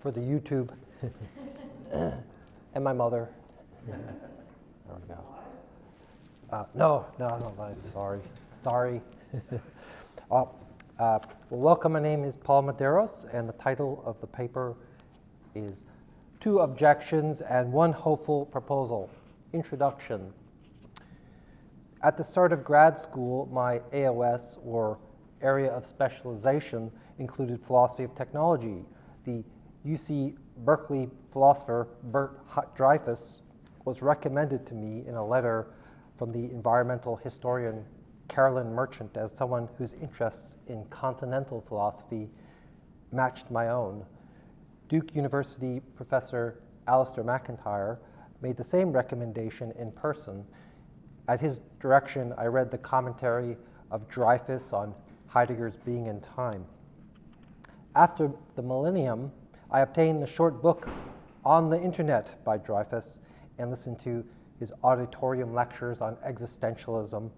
for the YouTube and my mother. There we go. No, sorry. Well, welcome. My name is Paul Medeiros, and the title of the paper is Two Objections and One Hopeful Proposal. Introduction. At the start of grad school, my AOS, or area of specialization, included philosophy of technology. The UC Berkeley philosopher Bert Dreyfus was recommended to me in a letter from the environmental historian Carolyn Merchant as someone whose interests in continental philosophy matched my own. Duke University professor Alistair McIntyre made the same recommendation in person. At his direction, I read the commentary of Dreyfus on Heidegger's Being and Time. After the millennium, I obtained the short book On the Internet by Dreyfus and listened to his auditorium lectures on existentialism,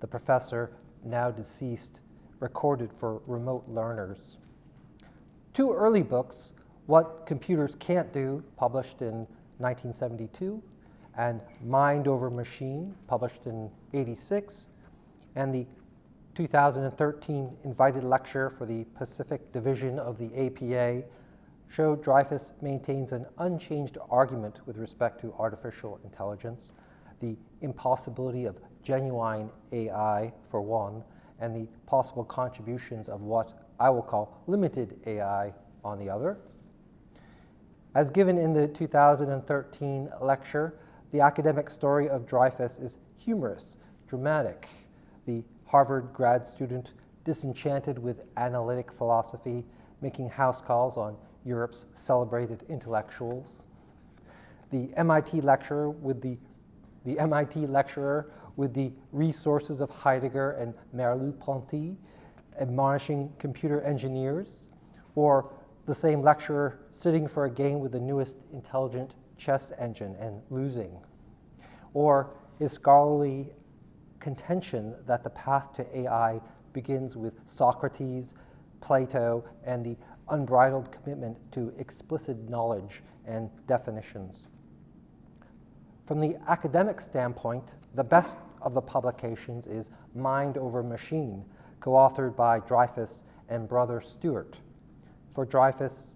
the professor, now deceased, recorded for remote learners. Two early books, What Computers Can't Do, published in 1972, and Mind Over Machine, published in '86, and the 2013 invited lecture for the Pacific Division of the APA show Dreyfus maintains an unchanged argument with respect to artificial intelligence, the impossibility of genuine AI, for one, and the possible contributions of what I will call limited AI on the other. As given in the 2013 lecture, the academic story of Dreyfus is humorous, dramatic. The Harvard grad student disenchanted with analytic philosophy, making house calls on Europe's celebrated intellectuals. The MIT lecturer with the resources of Heidegger and Merleau-Ponty admonishing computer engineers, or the same lecturer sitting for a game with the newest intelligent chess engine and losing, or his scholarly contention that the path to AI begins with Socrates, Plato, and the unbridled commitment to explicit knowledge and definitions. From the academic standpoint, the best of the publications is Mind Over Machine, co-authored by Dreyfus and brother Stewart. For Dreyfus,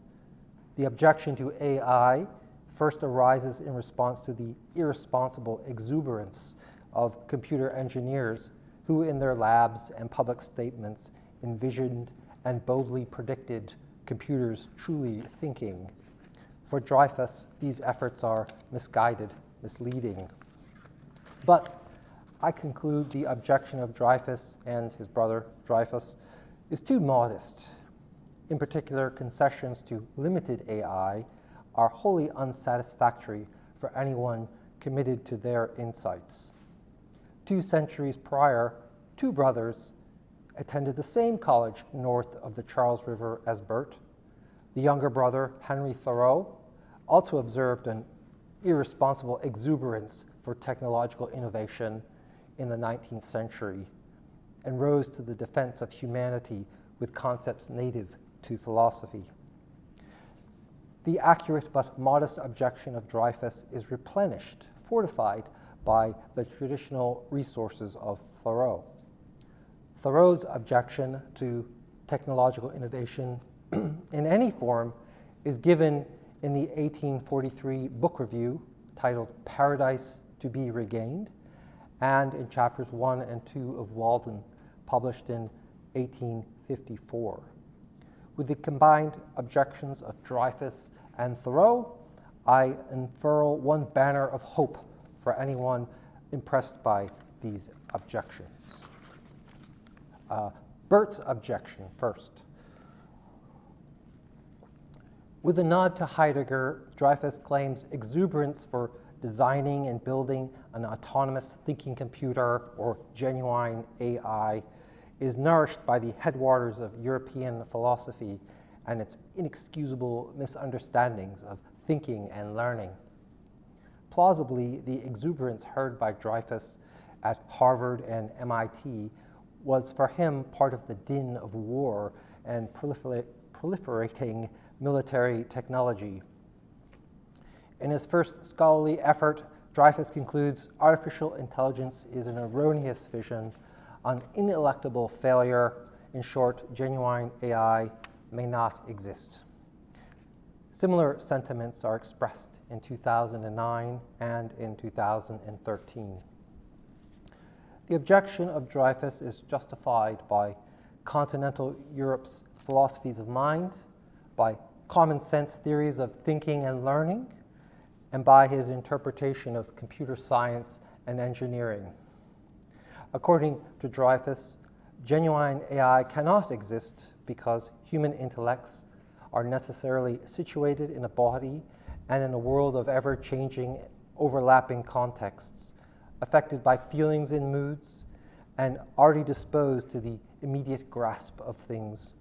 the objection to AI first arises in response to the irresponsible exuberance of computer engineers who, in their labs and public statements, envisioned and boldly predicted computers truly thinking. For Dreyfus, these efforts are misguided, misleading. But I conclude the objection of Dreyfus and his brother Dreyfus is too modest. In particular, concessions to limited AI are wholly unsatisfactory for anyone committed to their insights. 2 centuries prior, two brothers attended the same college north of the Charles River as Bert. The younger brother, Henry Thoreau, also observed an irresponsible exuberance for technological innovation in the 19th century and rose to the defense of humanity with concepts native to philosophy. The accurate but modest objection of Dreyfus is replenished, fortified by the traditional resources of Thoreau. Thoreau's objection to technological innovation in any form is given in the 1843 book review titled Paradise to be Regained, and in chapters 1 and 2 of Walden, published in 1854. With the combined objections of Dreyfus and Thoreau, I unfurl one banner of hope for anyone impressed by these objections. Bert's objection first. With a nod to Heidegger, Dreyfus claims exuberance for designing and building an autonomous thinking computer, or genuine AI, is nourished by the headwaters of European philosophy and its inexcusable misunderstandings of thinking and learning. Plausibly, the exuberance heard by Dreyfus at Harvard and MIT was for him part of the din of war and proliferating military technology. In his first scholarly effort, Dreyfus concludes artificial intelligence is an erroneous vision, an ineluctable failure. In short, genuine AI may not exist. Similar sentiments are expressed in 2009 and in 2013. The objection of Dreyfus is justified by continental Europe's philosophies of mind, by common sense theories of thinking and learning, and by his interpretation of computer science and engineering. According to Dreyfus, genuine AI cannot exist because human intellects are necessarily situated in a body and in a world of ever-changing, overlapping contexts, affected by feelings and moods, and already disposed to the immediate grasp of things.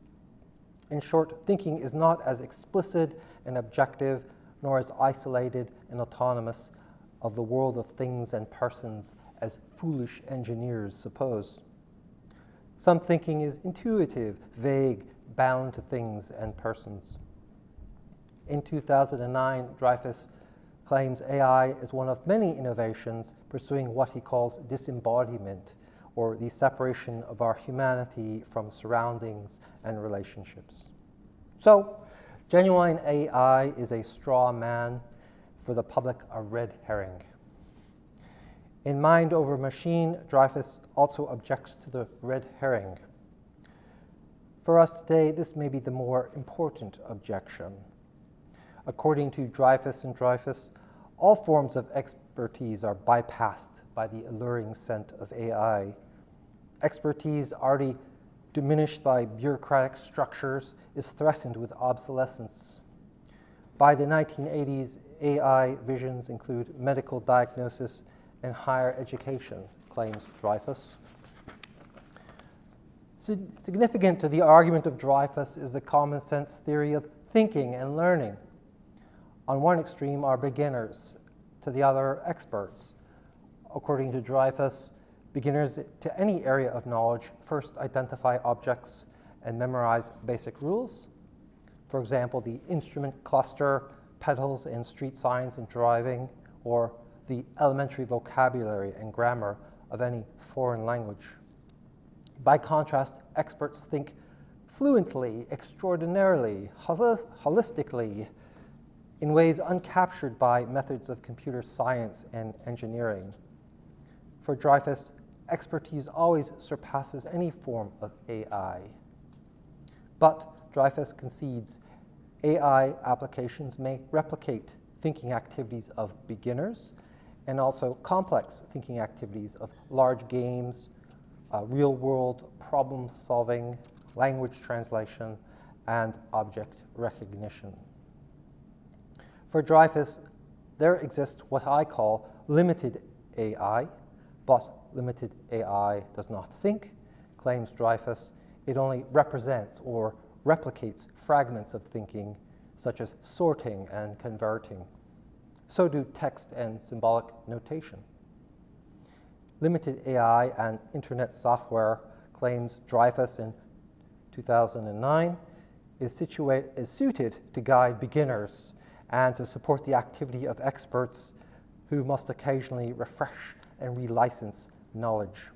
In short, thinking is not as explicit and objective, nor as isolated and autonomous of the world of things and persons as foolish engineers suppose. Some thinking is intuitive, vague, bound to things and persons. In 2009, Dreyfus claims AI is one of many innovations pursuing what he calls disembodiment, or the separation of our humanity from surroundings and relationships. So, genuine AI is a straw man, for the public a red herring. In Mind Over Machine, Dreyfus also objects to the red herring. For us today, this may be the more important objection. According to Dreyfus and Dreyfus, all forms of expertise are bypassed by the alluring scent of AI. Expertise already diminished by bureaucratic structures is threatened with obsolescence. By the 1980s, AI visions include medical diagnosis and higher education, claims Dreyfus. Significant to the argument of Dreyfus is the common sense theory of thinking and learning. On one extreme are beginners, to the other experts. According to Dreyfus, beginners to any area of knowledge first identify objects and memorize basic rules. For example, the instrument cluster, pedals in street signs and driving, or the elementary vocabulary and grammar of any foreign language. By contrast, experts think fluently, extraordinarily, holistically, in ways uncaptured by methods of computer science and engineering. For Dreyfus, expertise always surpasses any form of AI. But Dreyfus concedes AI applications may replicate thinking activities of beginners and also complex thinking activities of large games, real-world problem solving, language translation, and object recognition. For Dreyfus, there exists what I call limited AI, but limited AI does not think, claims Dreyfus. It only represents or replicates fragments of thinking, such as sorting and converting. So do text and symbolic notation. Limited AI and internet software, claims Dreyfus in 2009, is suited to guide beginners and to support the activity of experts who must occasionally refresh and relicense knowledge.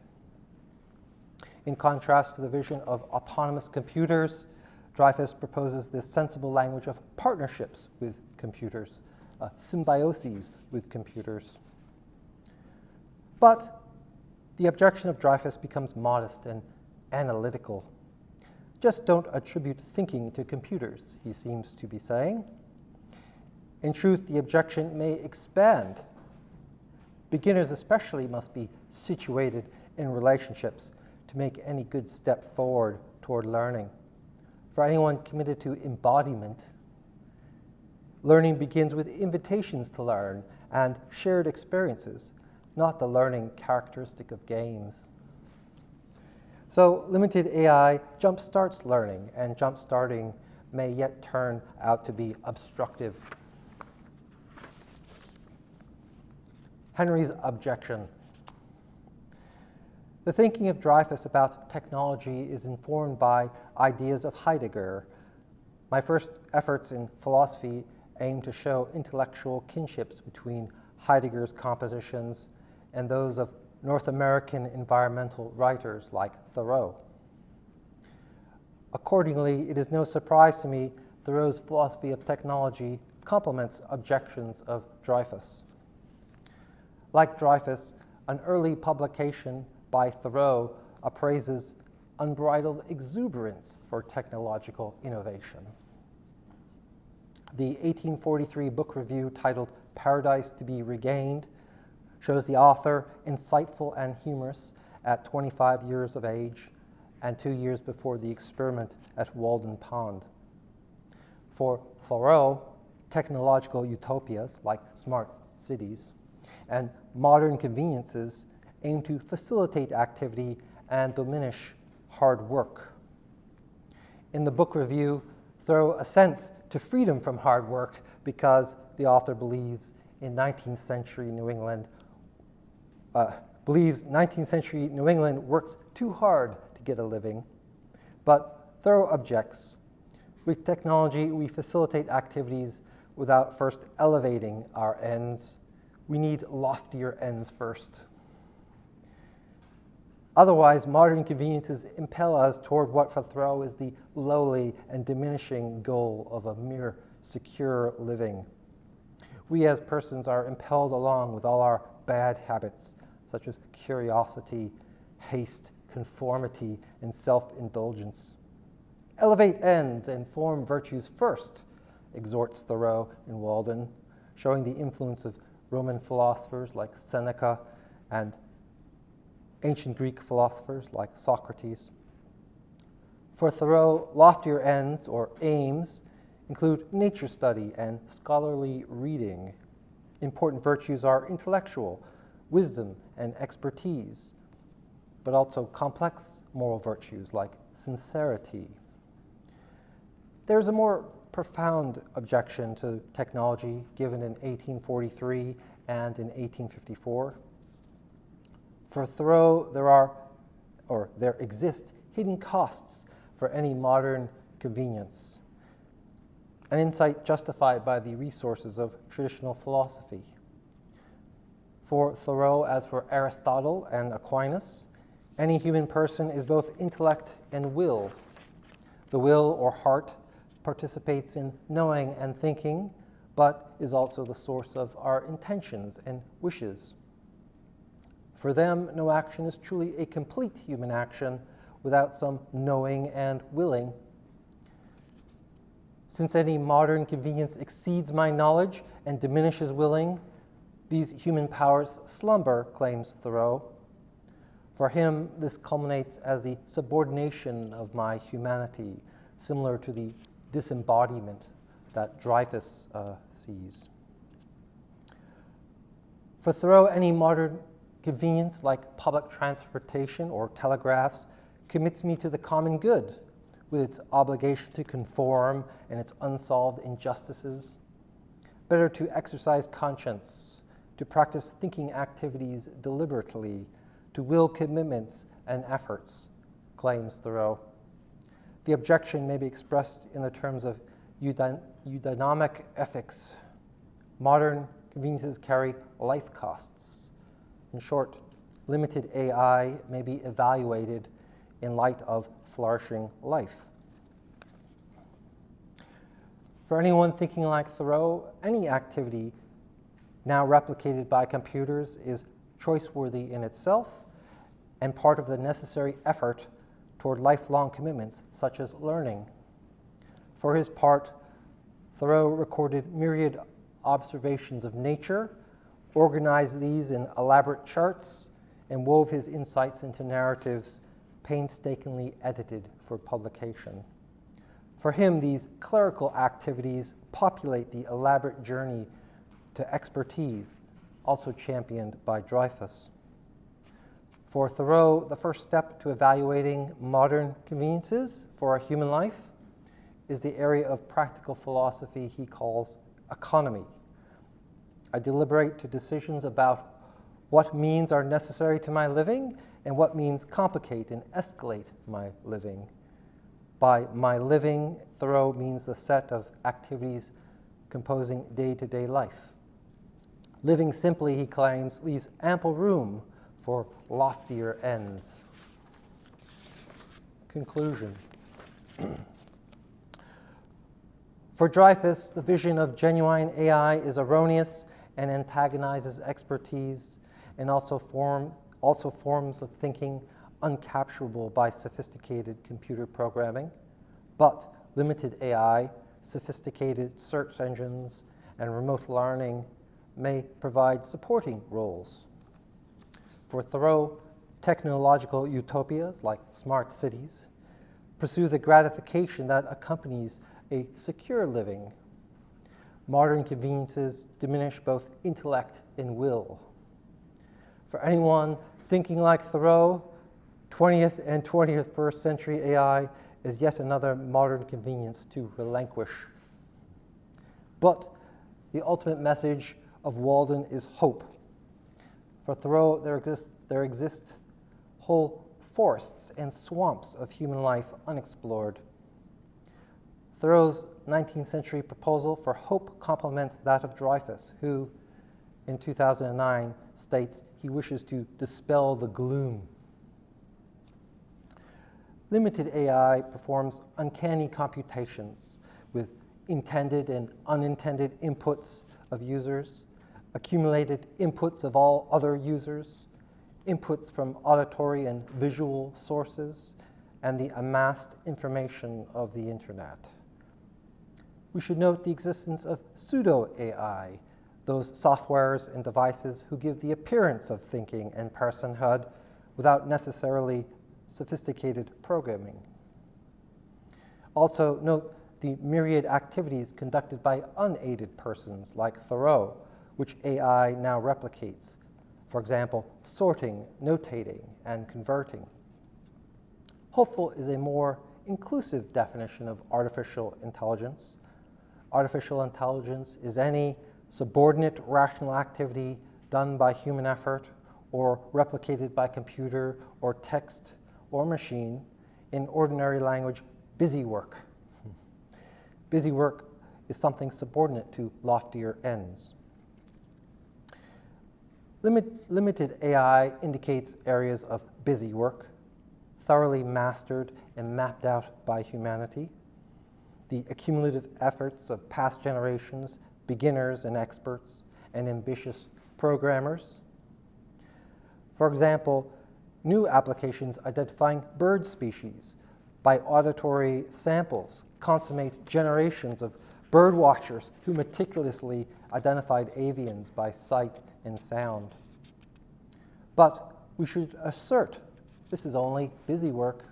In contrast to the vision of autonomous computers, Dreyfus proposes this sensible language of partnerships with computers, symbioses with computers. But the objection of Dreyfus becomes modest and analytical. Just don't attribute thinking to computers, he seems to be saying. In truth, the objection may expand. Beginners especially must be situated in relationships to make any good step forward toward learning. For anyone committed to embodiment, learning begins with invitations to learn and shared experiences, not the learning characteristic of games. So limited AI jumpstarts learning, and jumpstarting may yet turn out to be obstructive. Henry's objection. The thinking of Dreyfus about technology is informed by ideas of Heidegger. My first efforts in philosophy aim to show intellectual kinships between Heidegger's compositions and those of North American environmental writers like Thoreau. Accordingly, it is no surprise to me Thoreau's philosophy of technology complements objections of Dreyfus. Like Dreyfus, an early publication by Thoreau appraises unbridled exuberance for technological innovation. The 1843 book review titled Paradise to be Regained shows the author insightful and humorous at 25 years of age and 2 years before the experiment at Walden Pond. For Thoreau, technological utopias like smart cities and modern conveniences aim to facilitate activity and diminish hard work. In the book review, Thoreau assents to freedom from hard work because the author believes 19th century New England works too hard to get a living. But Thoreau objects. With technology, we facilitate activities without first elevating our ends. We need loftier ends first. Otherwise, modern conveniences impel us toward what for Thoreau is the lowly and diminishing goal of a mere secure living. We as persons are impelled along with all our bad habits, such as curiosity, haste, conformity, and self-indulgence. Elevate ends and form virtues first, exhorts Thoreau in Walden, showing the influence of Roman philosophers like Seneca and ancient Greek philosophers like Socrates. For Thoreau, loftier ends or aims include nature study and scholarly reading. Important virtues are intellectual, wisdom, and expertise, but also complex moral virtues like sincerity. There's a more profound objection to technology given in 1843 and in 1854. For Thoreau, there exist hidden costs for any modern convenience, an insight justified by the resources of traditional philosophy. For Thoreau, as for Aristotle and Aquinas, any human person is both intellect and will. The will or heart participates in knowing and thinking, but is also the source of our intentions and wishes. For them, no action is truly a complete human action without some knowing and willing. Since any modern convenience exceeds my knowledge and diminishes willing, these human powers slumber, claims Thoreau. For him, this culminates as the subordination of my humanity, similar to the disembodiment that Dreyfus sees. For Thoreau, any modern convenience like public transportation or telegraphs commits me to the common good with its obligation to conform and its unsolved injustices. Better to exercise conscience, to practice thinking activities deliberately, to will commitments and efforts, claims Thoreau. The objection may be expressed in the terms of eudaimonic ethics. Modern conveniences carry life costs. In short, limited AI may be evaluated in light of flourishing life. For anyone thinking like Thoreau, any activity now replicated by computers is choice-worthy in itself and part of the necessary effort toward lifelong commitments such as learning. For his part, Thoreau recorded myriad observations of nature, organized these in elaborate charts, and wove his insights into narratives painstakingly edited for publication. For him, these clerical activities populate the elaborate journey to expertise, also championed by Dreyfus. For Thoreau, the first step to evaluating modern conveniences for a human life is the area of practical philosophy he calls economy. I deliberate to decisions about what means are necessary to my living and what means complicate and escalate my living. By my living, Thoreau means the set of activities composing day-to-day life. Living simply, he claims, leaves ample room for loftier ends. Conclusion. For Dreyfus, the vision of genuine AI is erroneous and antagonizes expertise and also forms of thinking uncapturable by sophisticated computer programming. But limited AI, sophisticated search engines, and remote learning may provide supporting roles. For Thoreau, technological utopias like smart cities pursue the gratification that accompanies a secure living. Modern conveniences diminish both intellect and will. For anyone thinking like Thoreau, 20th and 21st century AI is yet another modern convenience to relinquish. But the ultimate message of Walden is hope. For Thoreau, there exist whole forests and swamps of human life unexplored. Thoreau's 19th century proposal for hope complements that of Dreyfus, who, in 2009, states he wishes to dispel the gloom. Limited AI performs uncanny computations with intended and unintended inputs of users, accumulated inputs of all other users, inputs from auditory and visual sources, and the amassed information of the internet. We should note the existence of pseudo-AI, those softwares and devices who give the appearance of thinking and personhood without necessarily sophisticated programming. Also note the myriad activities conducted by unaided persons like Thoreau, which AI now replicates. For example, sorting, notating, and converting. Hopeful is a more inclusive definition of artificial intelligence. Artificial intelligence is any subordinate rational activity done by human effort or replicated by computer or text or machine, in ordinary language, busy work. Busy work is something subordinate to loftier ends. Limited AI indicates areas of busy work, thoroughly mastered and mapped out by humanity. The accumulative efforts of past generations, beginners and experts, and ambitious programmers. For example, new applications identifying bird species by auditory samples consummate generations of bird watchers who meticulously identified avians by sight and sound. But we should assert this is only busy work,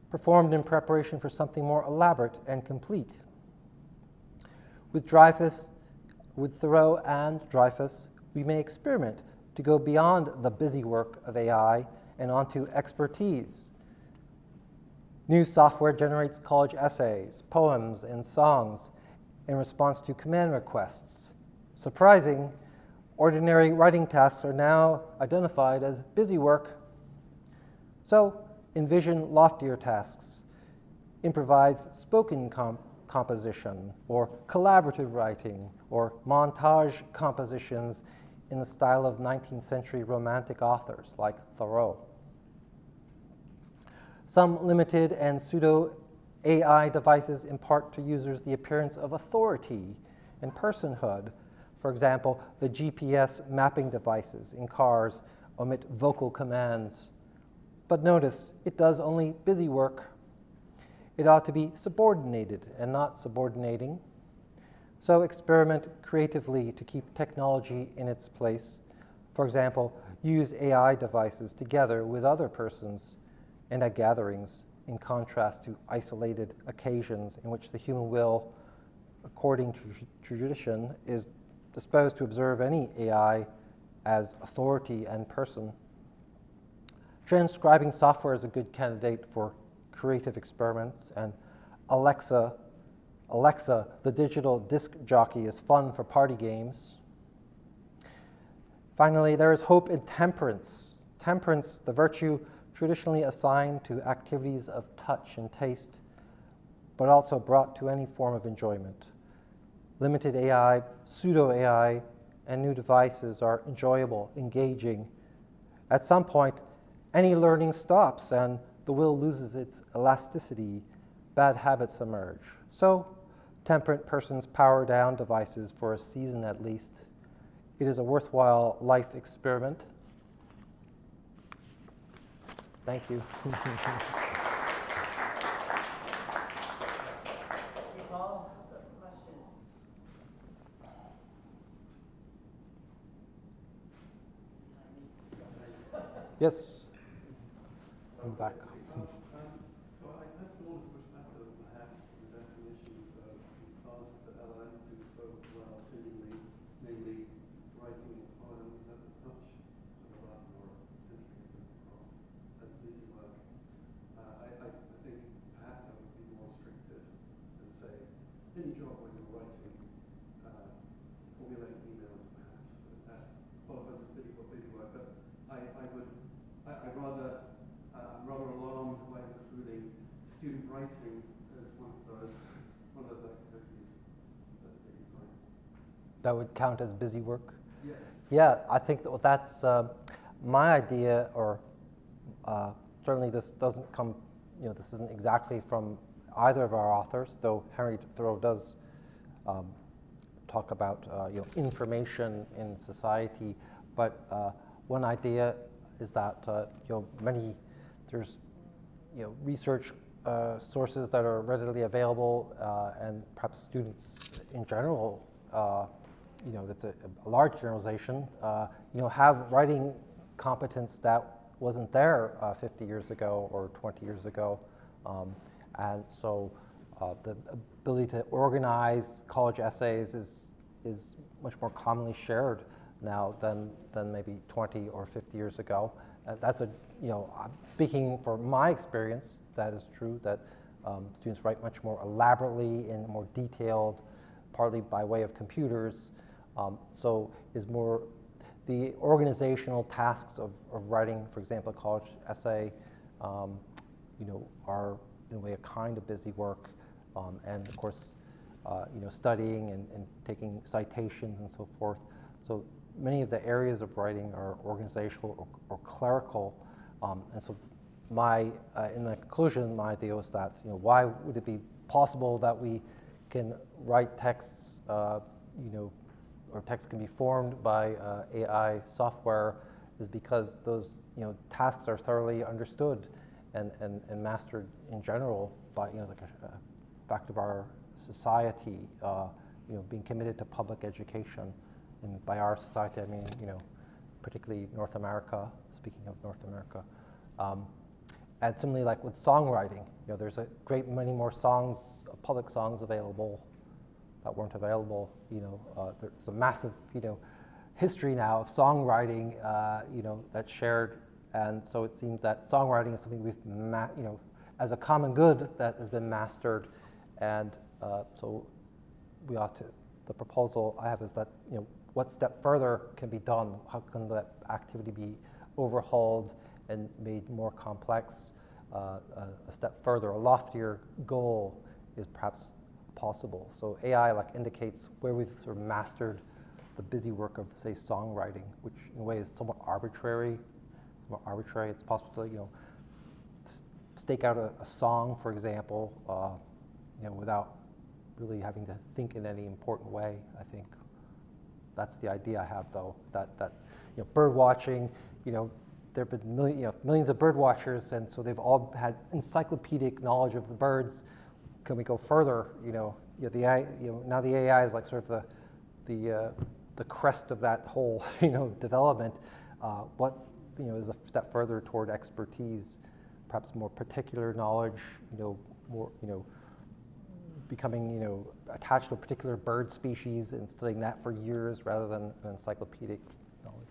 performed in preparation for something more elaborate and complete. With Thoreau and Dreyfus, we may experiment to go beyond the busy work of AI and onto expertise. New software generates college essays, poems, and songs in response to command requests. Surprising, ordinary writing tasks are now identified as busy work. So envision loftier tasks, improvised spoken composition, or collaborative writing, or montage compositions in the style of 19th century Romantic authors like Thoreau. Some limited and pseudo-AI devices impart to users the appearance of authority and personhood. For example, the GPS mapping devices in cars omit vocal commands. But notice, it does only busy work. It ought to be subordinated and not subordinating. So experiment creatively to keep technology in its place. For example, use AI devices together with other persons and at gatherings, in contrast to isolated occasions in which the human will, according to tradition, is disposed to observe any AI as authority and person. Transcribing software is a good candidate for creative experiments, and Alexa, the digital disc jockey, is fun for party games. Finally, there is hope in temperance. Temperance, the virtue traditionally assigned to activities of touch and taste, but also brought to any form of enjoyment. Limited AI, pseudo-AI, and new devices are enjoyable, engaging. At some point, any learning stops and the will loses its elasticity. Bad habits emerge. So, temperate persons power down devices for a season at least. It is a worthwhile life experiment. Thank you. Paul, some questions? Yes. I'm back. So I just want to push back a little perhaps on the definition of these tasks that LLMs do so well, seemingly, namely writing a poem at the touch of a button or entering a simple prompt as busy work. I think perhaps I would be more restrictive and say any job where you're writing, formulating emails perhaps, that qualifies as busy work, but I'd rather, I'm rather alarmed by including student writing as one of those activities that they assign. That would count as busy work? Yes. Yeah, I think that's my idea, or certainly this doesn't come, this isn't exactly from either of our authors, though Henry Thoreau does talk about information in society. But one idea is that there's research sources that are readily available, and perhaps students in general, that's a large generalization, have writing competence that wasn't there 50 years ago or 20 years ago. And so the ability to organize college essays is much more commonly shared now than maybe 20 or 50 years ago. That's speaking for my experience, that is true, that students write much more elaborately and more detailed, partly by way of computers. So is more the organizational tasks of writing, for example, a college essay, are in a way a kind of busy work. And of course, studying and taking citations and so forth. So many of the areas of writing are organizational or clerical. And so in the conclusion, my idea was that, why would it be possible that we can write texts, or text can be formed by AI software, is because those tasks are thoroughly understood and mastered in general by like a fact of our society, being committed to public education. And by our society, I mean particularly North America. Speaking of North America, and similarly, like with songwriting, there's a great many more songs, public songs available that weren't available. There's a massive history now of songwriting, that's shared, and so it seems that songwriting is something we've as a common good that has been mastered, and so we ought to. The proposal I have is that what step further can be done? How can that activity be overhauled and made more complex? A step further, a loftier goal is perhaps possible. So AI indicates where we've sort of mastered the busy work of, say, songwriting, which in a way is somewhat arbitrary. It's possible to stake out a song, for example, without really having to think in any important way. I think that's the idea I have, though. That bird watching, there have been millions of bird watchers, and so they've all had encyclopedic knowledge of the birds. Can we go further? Now the AI is like sort of the crest of that whole development. What is a step further toward expertise, perhaps more particular knowledge, more becoming attached to a particular bird species and studying that for years rather than an encyclopedic knowledge.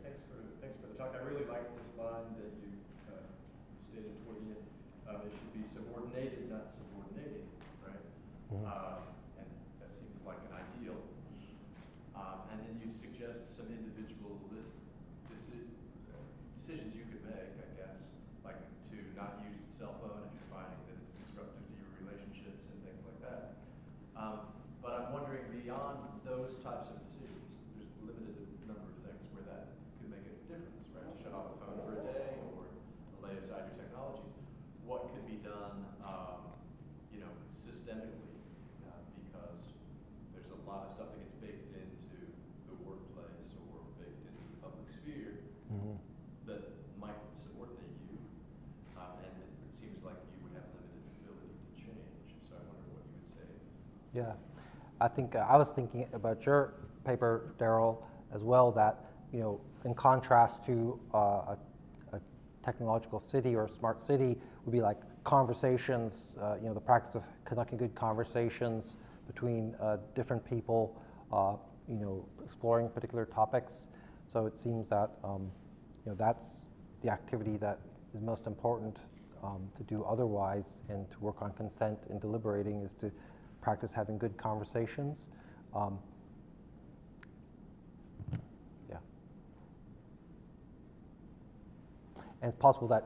Thanks for the talk. I really like this line that you stated toward the end. It should be subordinated, not subordinating, right? Mm-hmm. And that seems like an ideal. And then you suggest some individualistic decisions you could make, I guess, like to not use the cell phone if you're finding that it's disruptive to your relationships and things like that. But I'm wondering, beyond those types of decisions, there's a limited number of things where that could make a difference, right? Shut off the phone for a day or lay aside your technologies. What could be done, systemically, because there's a lot of stuff that gets baked into the workplace or baked into the public sphere that might subordinate you, and it seems like you would have limited ability to change. So I wonder what you would say. Yeah, I think I was thinking about your paper, Daryl, as well. That in contrast to a technological city or a smart city, would be like conversations. The practice of conducting good conversations between different people. Exploring particular topics. So it seems that that's the activity that is most important to do otherwise, and to work on consent and deliberating is to practice having good conversations. And it's possible that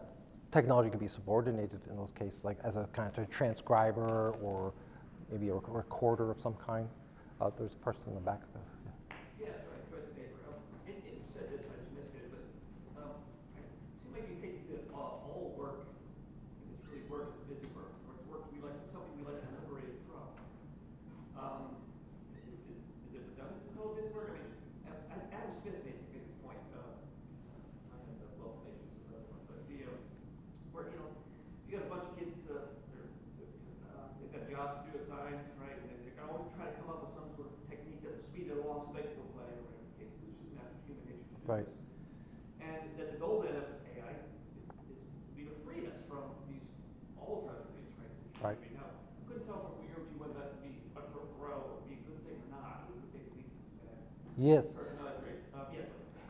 technology could be subordinated in those cases, like as a kind of transcriber or maybe a recorder of some kind. There's a person in the back there. Yeah, so I enjoyed the paper. It said this, I just missed it, but it seemed like you take all work, if it's really work, it's busy work, or it's work something we like to liberate it from. Is it redundant to call it busy work? I mean, Adam Smith made this point. I have the wealth nations of another one, but where you got a bunch of kids, they've got jobs to do, assigned, right? And they're always trying to come up with some sort of technique that will speed it along so they can go play, or whatever the case is. It's just natural human nature to do Right. this. And that the goal then of AI is to free us from these all drudgeries, right? Right. Now, I couldn't tell from your view whether that would be a throw or be a good thing or not. It would take at least Yes. personality traits.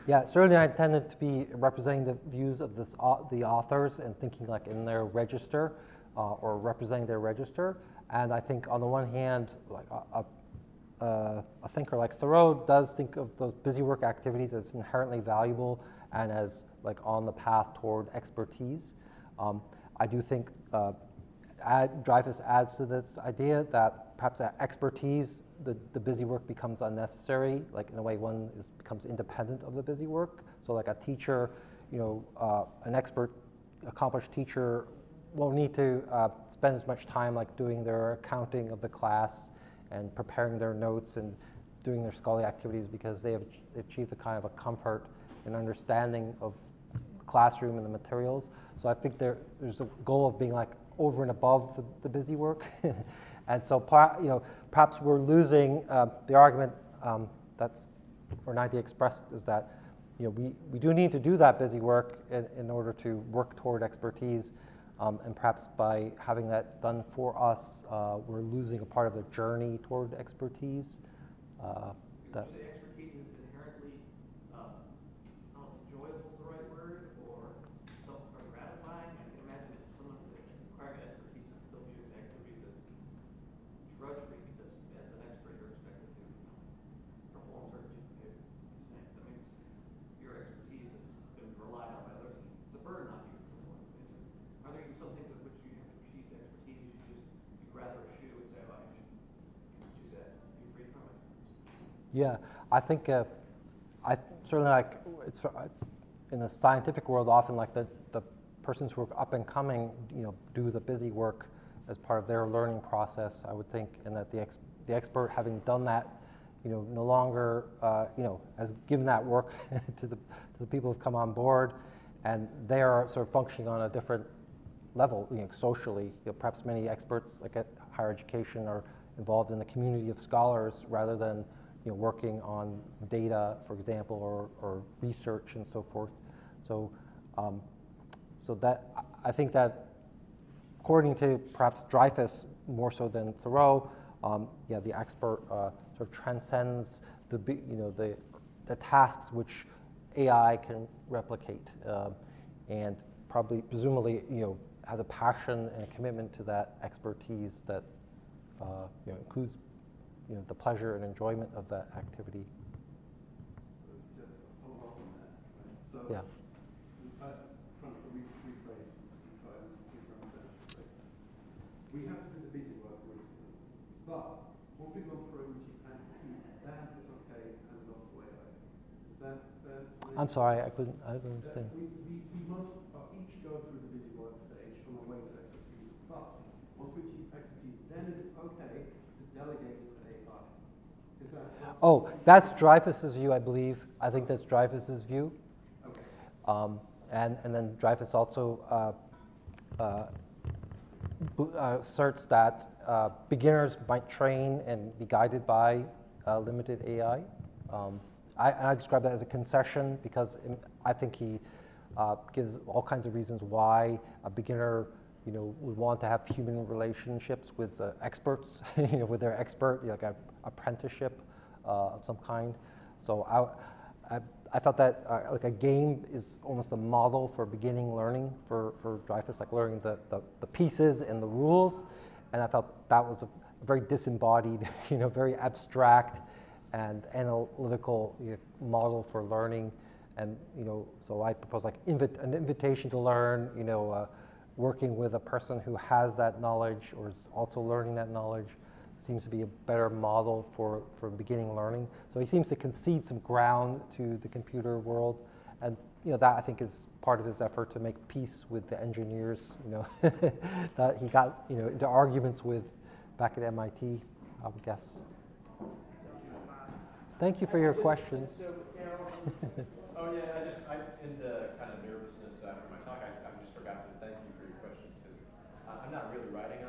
Yeah, certainly I intended to be representing the views of the authors and thinking like in their register or representing their register. And I think on the one hand, like a thinker like Thoreau does think of those busy work activities as inherently valuable and as like on the path toward expertise. I do think Dreyfus adds to this idea that perhaps that expertise, the busy work becomes unnecessary. Like in a way, one becomes independent of the busy work. So like a teacher, an expert, accomplished teacher won't need to spend as much time like doing their accounting of the class and preparing their notes and doing their scholarly activities, because they have achieved a kind of a comfort and understanding of the classroom and the materials. So I think there's a goal of being like over and above the busy work. And so perhaps we're losing the argument that's, or an idea expressed is that we do need to do that busy work in order to work toward expertise. And perhaps by having that done for us, we're losing a part of the journey toward expertise. Would you say expertise is inherently, I don't know if enjoyable is the right word, or self-gratifying? I can imagine that someone acquiring expertise would still view the activities as drudgery, because as an expert you're expected to perform certain behavior. That means your expertise has been relied on by others. It's a burden on you to perform. Are there even some things at which you have achieved expertise you'd rather eschew and say, oh, you said, be free from it? Yeah, I think I certainly like it's in the scientific world often like the persons who are up and coming do the busy work as part of their learning process, I would think, and that the expert, having done that, no longer has given that work to the people who've come on board, and they are sort of functioning on a different level, socially. Perhaps many experts like at higher education are involved in the community of scholars rather than working on data, for example, or research and so forth. So, so that I think that, according to perhaps Dreyfus more so than Thoreau, the expert sort of transcends the tasks which AI can replicate, and presumably has a passion and a commitment to that expertise that includes the pleasure and enjoyment of that activity. So just to follow up on that, right? So Yeah. I that fair to me? I'm sorry, I don't That understand. we must each go through the busy work stage on the way to expertise, but once we achieve expertise, then it is okay to delegate to AI. Is that Oh, that's Dreyfus's view, I believe. I think that's Dreyfus's view. okay? And then Dreyfus also asserts that beginners might train and be guided by limited AI. I describe that as a concession because I think he gives all kinds of reasons why a beginner, would want to have human relationships with experts, with their expert, like an apprenticeship of some kind. So I felt that like a game is almost a model for beginning learning for Dreyfus, like learning the pieces and the rules. And I felt that was a very disembodied, very abstract and analytical model for learning. And so I propose like an invitation to learn, working with a person who has that knowledge or is also learning that knowledge seems to be a better model for beginning learning. So he seems to concede some ground to the computer world, and that I think is part of his effort to make peace with the engineers, that he got into arguments with back at MIT, I would guess. Thank you for your questions. Oh yeah, in the kind of nervousness after my talk, I just forgot to thank you for your questions because I'm not really writing